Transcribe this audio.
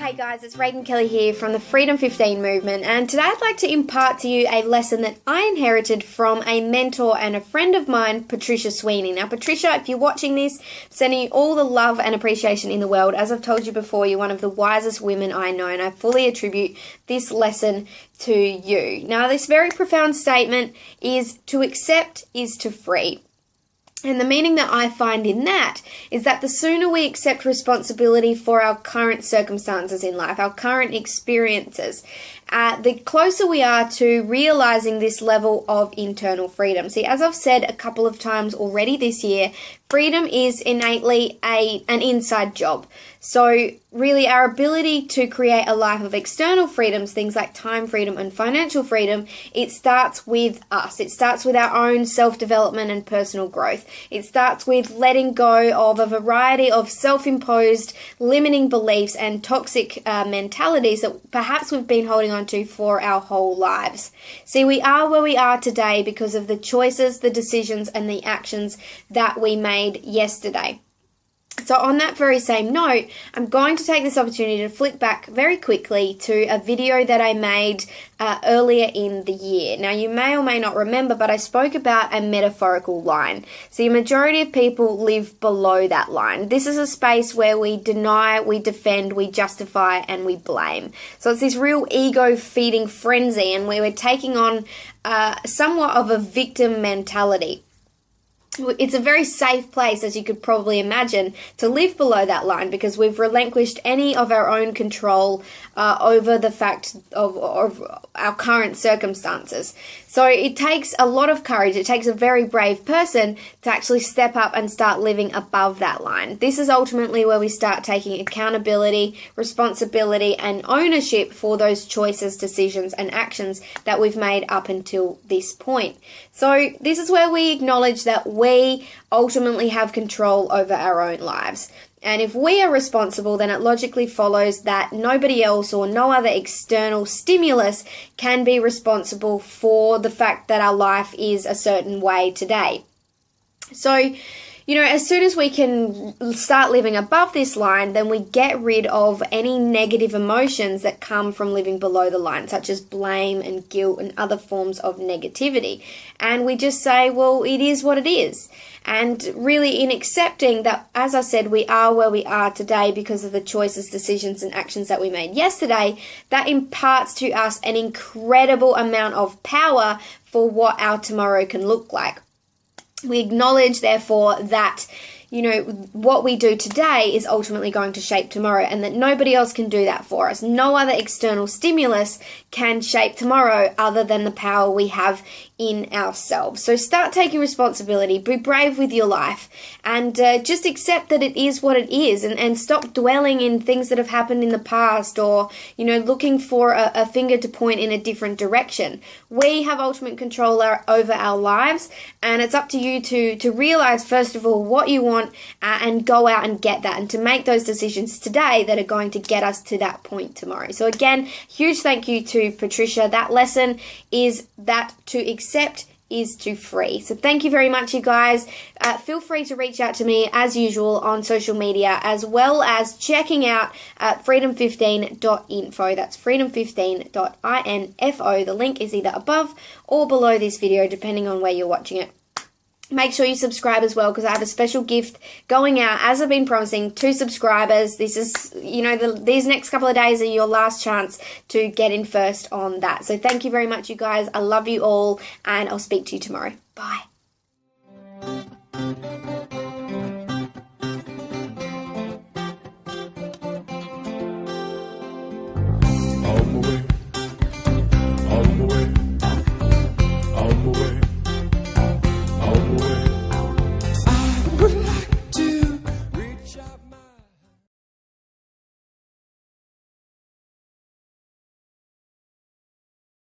Hey guys, it's Raegan Kelly here from the Freedom 15 movement, and today I'd like to impart to you a lesson that I inherited from a mentor and a friend of mine, Patricia Sweeney. Now Patricia, if you're watching this, I'm sending you all the love and appreciation in the world. As I've told you before, you're one of the wisest women I know, and I fully attribute this lesson to you. Now this very profound statement is to accept is to free. And the meaning that I find in that is that the sooner we accept responsibility for our current circumstances in life, our current experiences, the closer we are to realizing this level of internal freedom. See, as I've said a couple of times already this year, freedom is innately an inside job. So really our ability to create a life of external freedoms, things like time freedom and financial freedom, it starts with us. It starts with our own self-development and personal growth. It starts with letting go of a variety of self-imposed limiting beliefs and toxic mentalities that perhaps we've been holding on to for our whole lives. See, we are where we are today because of the choices, the decisions, and the actions that we made yesterday. So on that very same note, I'm going to take this opportunity to flick back very quickly to a video that I made earlier in the year. Now, you may or may not remember, but I spoke about a metaphorical line. So the majority of people live below that line. This is a space where we deny, we defend, we justify, and we blame. So it's this real ego-feeding frenzy, and we were taking on somewhat of a victim mentality. It's a very safe place, as you could probably imagine, to live below that line because we've relinquished any of our own control over the fact of our current circumstances. So it takes a lot of courage. It takes a very brave person to actually step up and start living above that line. This is ultimately where we start taking accountability, responsibility, and ownership for those choices, decisions, and actions that we've made up until this point. So this is where we acknowledge that we ultimately have control over our own lives. And if we are responsible, then it logically follows that nobody else or no other external stimulus can be responsible for the fact that our life is a certain way today. So, you know, as soon as we can start living above this line, then we get rid of any negative emotions that come from living below the line, such as blame and guilt and other forms of negativity. And we just say, well, it is what it is. And really in accepting that, as I said, we are where we are today because of the choices, decisions, and actions that we made yesterday, that imparts to us an incredible amount of power for what our tomorrow can look like. We acknowledge, therefore, that, you know, what we do today is ultimately going to shape tomorrow, and that nobody else can do that for us. No other external stimulus can shape tomorrow other than the power we have in ourselves. So start taking responsibility, be brave with your life, and just accept that it is what it is, and stop dwelling in things that have happened in the past, or, you know, looking for a finger to point in a different direction. We have ultimate control over our lives, and it's up to you to realize, first of all, what you want and go out and get that, and to make those decisions today that are going to get us to that point tomorrow. So again, huge thank you to Patricia. That lesson is that to accept is to free. So thank you very much, you guys. Feel free to reach out to me as usual on social media, as well as checking out freedom15.info. That's freedom15.info. The link is either above or below this video, depending on where you're watching it. Make sure you subscribe as well, because I have a special gift going out, as I've been promising, to subscribers. This is, you know, these next couple of days are your last chance to get in first on that. So thank you very much, you guys. I love you all, and I'll speak to you tomorrow. Bye.